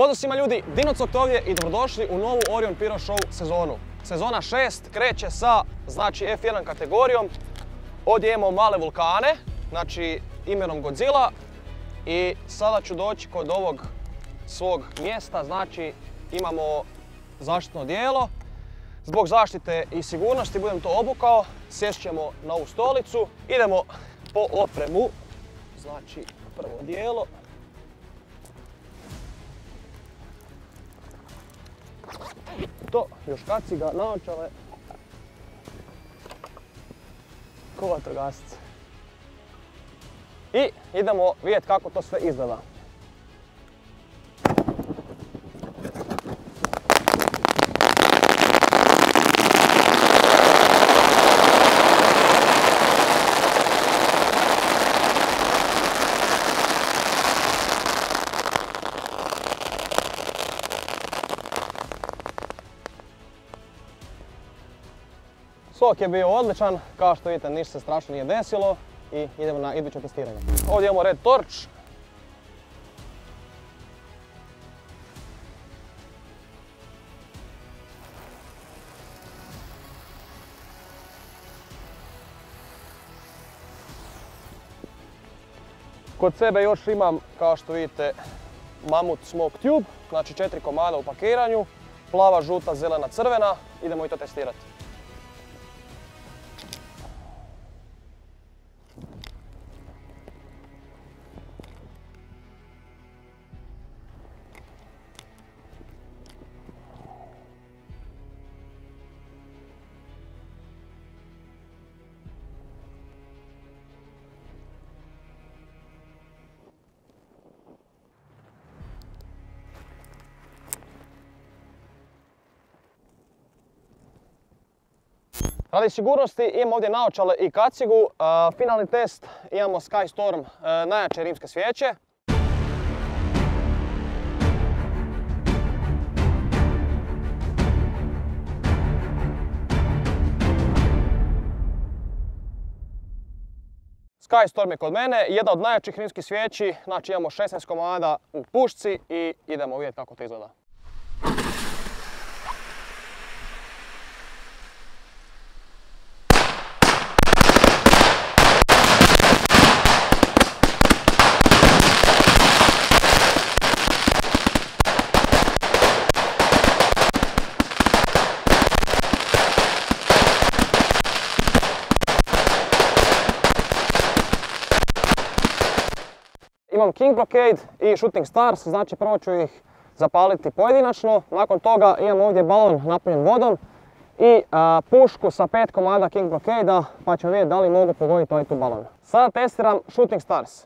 Pozdrav svima ljudi, Dinocok ovdje i dobrodošli u novu Orion Piro Show sezonu. Sezona 6 kreće sa F1 kategorijom. Ovdje imamo male vulkane, imenom Godzilla. I sada ću doći kod ovog svog mjesta, imamo zaštitno odijelo. Zbog zaštite i sigurnosti budem to obukao, sjest ćemo na ovu stolicu, idemo po opremu. Prvo odijelo. To, još kaciga, naočale. Ko vatrogasac. I idemo vidjeti kako to sve izgleda. Skok je bio odličan, kao što vidite ništa se strašno nije desilo i idemo na iduće testiranje. Ovdje imamo Red Torch. Kod sebe još imam, kao što vidite, Mamut Smoke Tube, 4 komada u pakiranju, plava, žuta, zelena, crvena, idemo i to testirati. Radi sigurnosti imamo ovdje naočale i kacigu. Finalni test imamo Skystorm najjače rimske svijeće. Skystorm je kod mene jedna od najjačih rimskih svijeći, imamo 16 komada u pušci i idemo vidjeti kako to izgleda. Imam King Blockade i Shooting Stars, prvo ću ih zapaliti pojedinačno. Nakon toga imam ovdje balon napunjen vodom i pušku sa 5 komada King Blockade-a, pa ćemo vidjeti da li mogu pogoditi ovaj tu balon. Sada testiram Shooting Stars.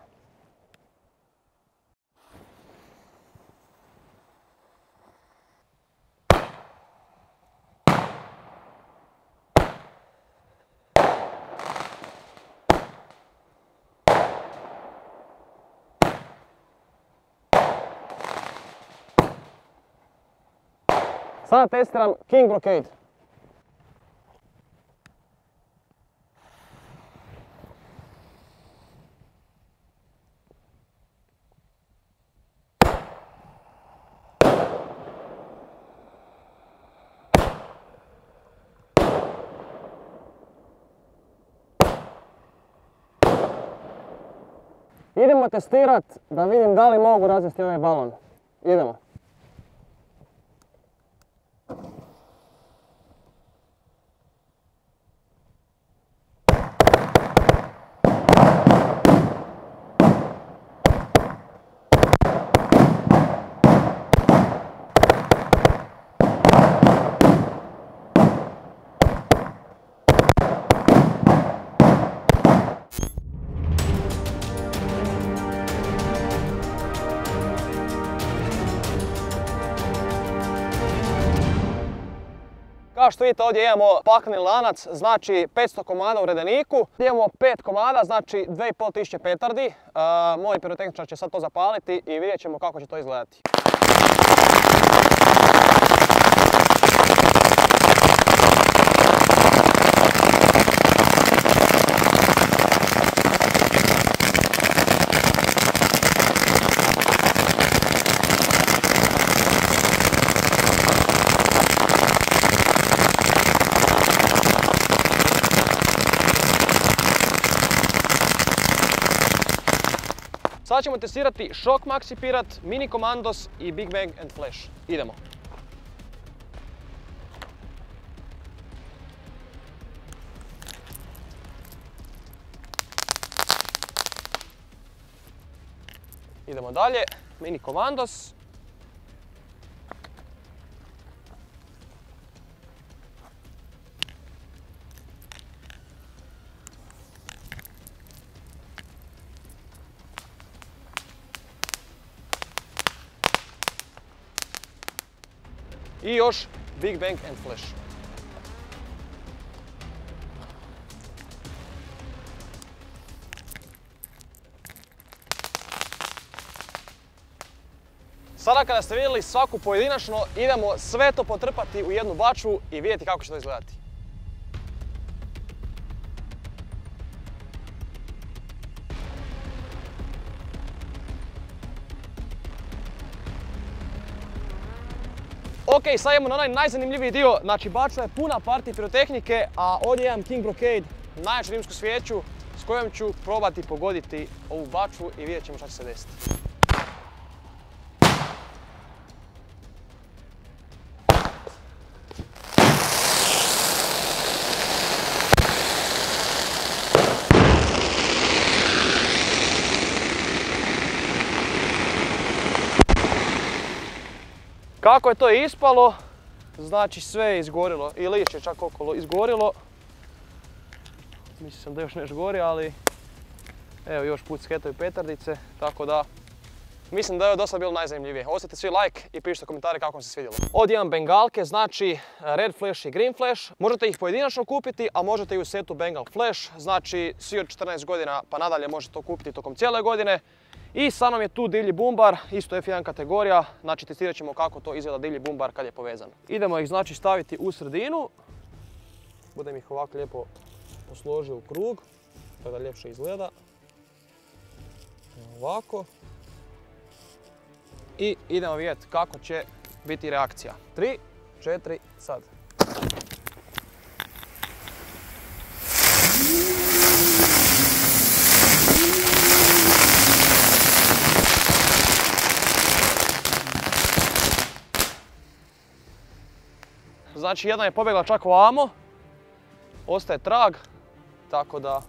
Sada testiram King Blockade. Idemo testirat da vidim da li mogu razvesti ovaj balon. Idemo. Kao što vidite ovdje imamo pakleni lanac, 500 komada u redeniku. Imamo 5 komada, 2500 petardi. Moj pirotehničar će sad to zapaliti i vidjet ćemo kako će to izgledati. Sad ćemo testirati Shock Maxi Pirat, Mini Commandos i Big Bang and Flash. Idemo. Idemo dalje, Mini Commandos. I još Big Bang and Flash. Sada kada ste vidjeli svaku pojedinačno, idemo sve to potrpati u jednu bačvu i vidjeti kako će to izgledati. Ok, sad idemo na onaj najzanimljiviji dio, znači bačva je puna partija pirotehnike, a ovdje imam King Brocade, najjaču rimsku svijeću s kojom ću probati pogoditi ovu bačvu i vidjet ćemo šta će se desiti. Kako je to ispalo, znači sve je izgorilo, i lišće čak okolo izgorilo. Mislim da još nešto gori, ali evo još put sketaju petardice, tako da mislim da je dosta bilo najzanimljivije. Ostavite svi like i pišite komentare kako vam se svidjelo. Ovdje imam bengalke, znači Red Flash i Green Flash. Možete ih pojedinačno kupiti, a možete i u setu Bengal Flash. Znači svi od 14 godina pa nadalje možete to kupiti tokom cijele godine. I sa mnom je tu divlji bumbar, isto F1 kategorija, znači testirat ćemo kako to izgleda divlji bumbar kad je povezan. Idemo ih znači staviti u sredinu, budem ih ovako lijepo posložio u krug, tako da ljepše izgleda. Ovako. I idemo vidjeti kako će biti reakcija. 3, 4, sad. Znači jedna je pobjegla čak ovamo, ostaje trag, tako da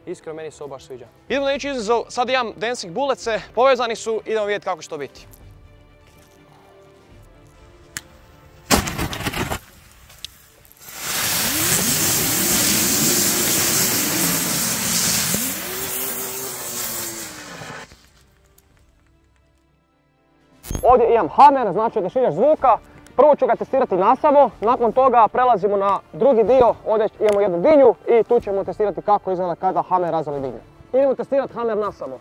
iskreno meni se ovo baš sviđa. Idemo na ići izazov, sad imam Dancing Bulletse, povezani su, idemo vidjeti kako će to biti. Ovdje imam Hammer, znači odašiljač zvuka. Prvo ću ga testirati nasamo, nakon toga prelazimo na drugi dio, ovdje imamo jednu dinju i tu ćemo testirati kako izgleda kada Hammer razvali dinju. Idemo testirati Hammer nasamo.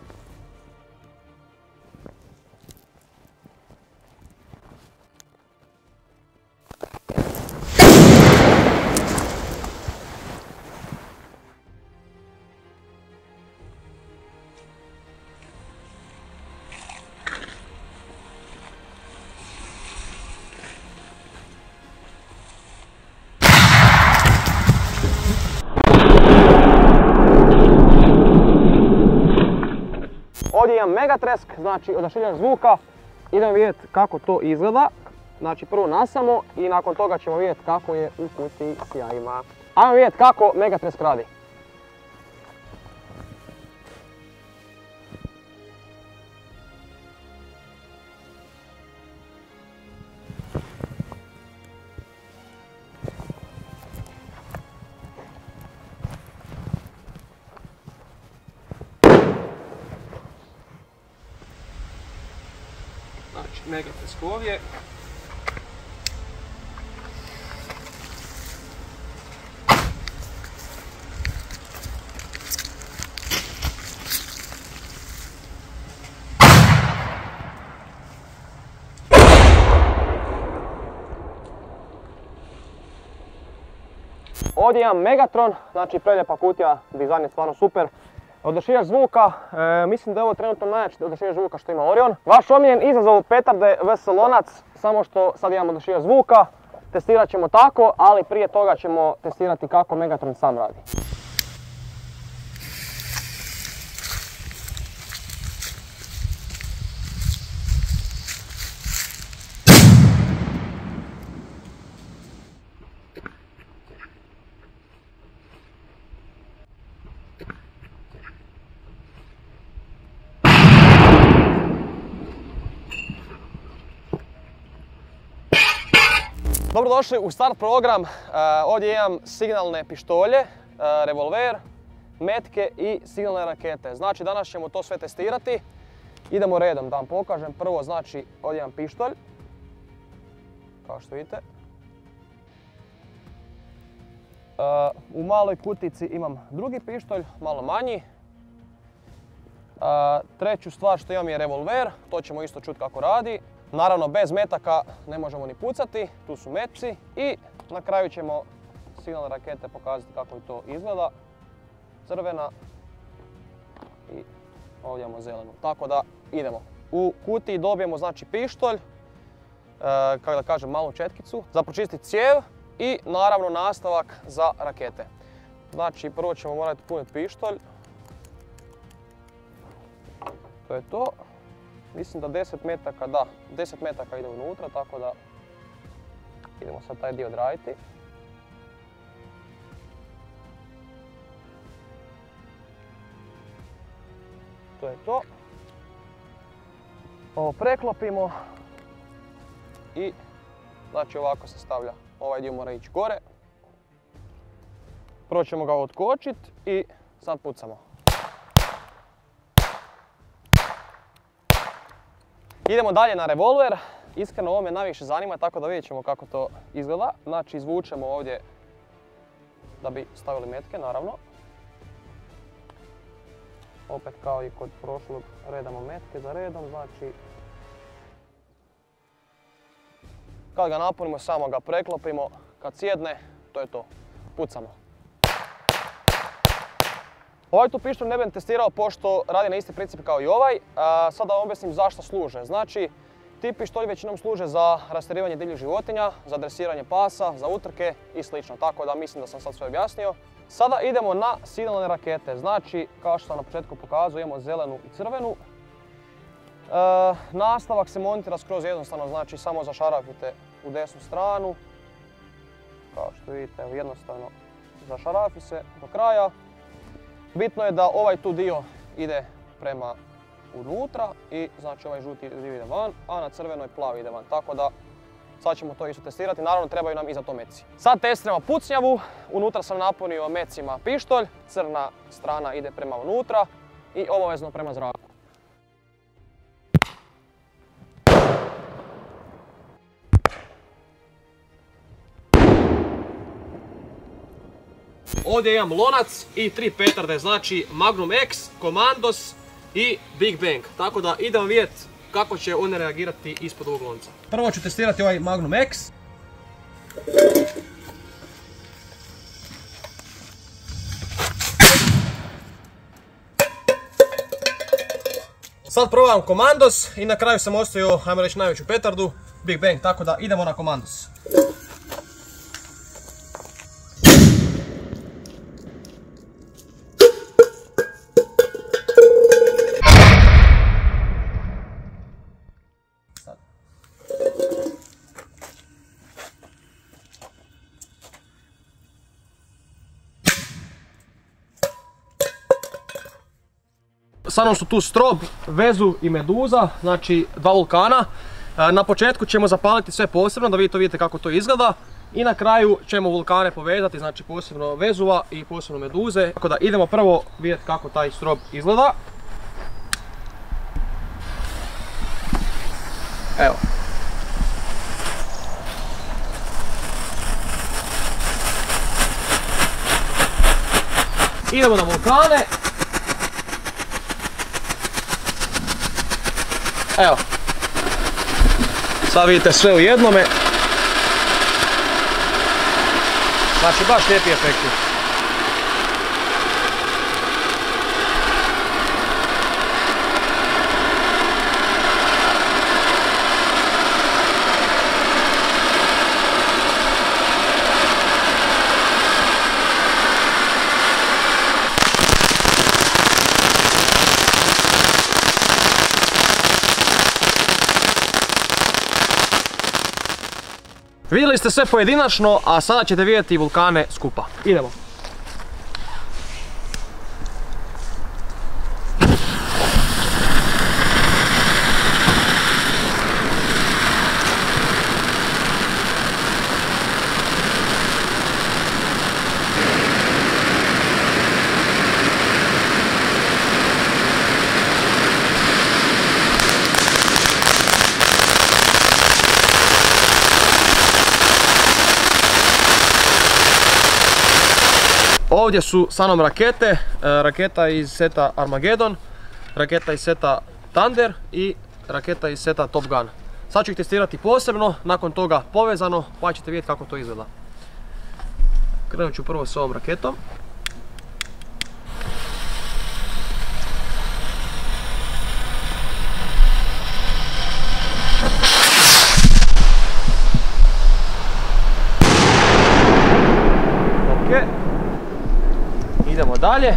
Ovdje imam Megatresk, znači odašiljač zvuka. Idemo vidjeti kako to izgleda. Znači prvo nasamo i nakon toga ćemo vidjeti kako je u kutiji s jajima. Ajmo vidjeti kako Megatresk radi. Znači, Megatresk ovdje. Ovdje imam Megatron, znači prelijepa kutija, dizajn je stvarno super. Odašiljač zvuka, mislim da je ovo trenutno najjači odašiljač zvuka što ima Orion. Vaš omiljen izazov petarde vs lonac, samo što sad imamo odašiljač zvuka. Testirat ćemo tako, ali prije toga ćemo testirati kako Megatron sam radi. Dobrodošli u start program. Ovdje imam signalne pištolje, revolver, metke i signalne rakete. Znači danas ćemo to sve testirati. Idemo redom da vam pokažem. Prvo znači ovdje imam pištolj. Kao što vidite. U maloj kutici imam drugi pištolj, malo manji. Treću stvar što imam je revolver, to ćemo isto čuti kako radi. Naravno bez metaka ne možemo ni pucati, tu su metci i na kraju ćemo signalne rakete pokazati kako to izgleda. Crvena i ovdje imamo zelenu, tako da idemo. U kutiji dobijemo znači pištolj, kako da kažem malu četkicu, za počistiti cijev i naravno nastavak za rakete. Znači prvo ćemo morati puniti pištolj. To je to. Mislim da 10 metaka, da, 10 metaka ide unutra, tako da idemo sad taj dio odraditi. To je to. Ovo preklopimo i znači ovako se stavlja. Ovaj dio mora ići gore. Prvo ćemo ga otkočiti i sad pucamo. Idemo dalje na revolver. Iskreno ovo me najviše zanima, tako da vidjet ćemo kako to izgleda. Znači izvučemo ovdje da bi stavili metke, naravno. Opet kao i kod prošlog redamo metke za redom, znači kad ga napunimo samo ga preklopimo, kad sjedne, to je to. Pucamo. Ovaj tu pištolj ne bih testirao pošto radi na isti princip kao i ovaj. Sad da vam objasnim zašto služe. Znači, ti pištolji većinom služe za rastjerivanje divljih životinja, za dresiranje pasa, za utrke i sl. Tako da mislim da sam sad sve objasnio. Sada idemo na signalne rakete. Znači, kao što sam na početku pokazao, imamo zelenu i crvenu. Nastavak se montira skroz jednostavno, znači samo zašarafite u desnu stranu. Kao što vidite, jednostavno zašarafi se do kraja. Bitno je da ovaj tu dio ide prema unutra i znači ovaj žuti dio ide van, a na crvenoj plavi ide van. Tako da sad ćemo to isto testirati, naravno trebaju nam i za to metci. Sad testiramo pucnjavu, unutra sam napunio mecima pištolj, crna strana ide prema unutra i obavezno prema zraku. Ovdje imam lonac i 3 petarde, znači Magnum X, Commandos i Big Bang. Tako da idemo vidjeti kako će one reagirati ispod ovog lonca. Prvo ću testirati ovaj Magnum X. Sad probavam Commandos i na kraju sam ostavio, ajmo reći, najveću petardu, Big Bang, tako da idemo na Commandos. Sa mnom su tu Strob, Vezu i Meduza, znači dva vulkana. Na početku ćemo zapaliti sve posebno da vi to vidite kako to izgleda. I na kraju ćemo vulkane povezati, znači posebno Vezuva i posebno Meduze. Tako da idemo prvo vidjeti kako taj Strob izgleda. Evo. Idemo na vulkane. Evo, sad vidite sve u jednome. Znači baš lijepi efekti. Vidjeli ste sve pojedinačno, a sada ćete vidjeti vulkane skupa. Idemo. Ovdje su sa mnom rakete, raketa iz seta Armageddon, raketa iz seta Thunder i raketa iz seta Top Gun. Sad ću ih testirati posebno, nakon toga povezano, pa ćete vidjeti kako to izgleda. Krenut ću prvo s ovom raketom. Ok, idemo dalje.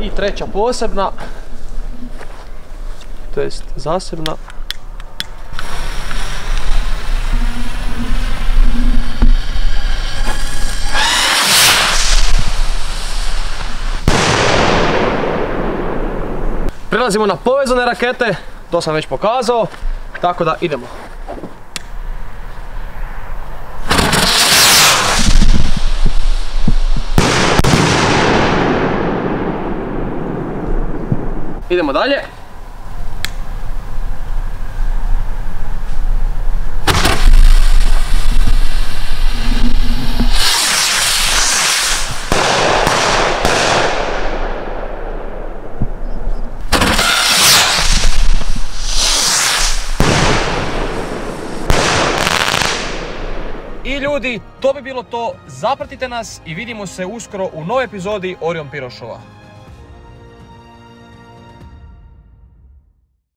I treća posebna, to jest zasebna. Prelazimo na povezane rakete, to sam već pokazao, tako da idemo. Idemo dalje. I ljudi, to bi bilo to. Zapratite nas i vidimo se uskoro u novoj epizodi Orion Piro Showa.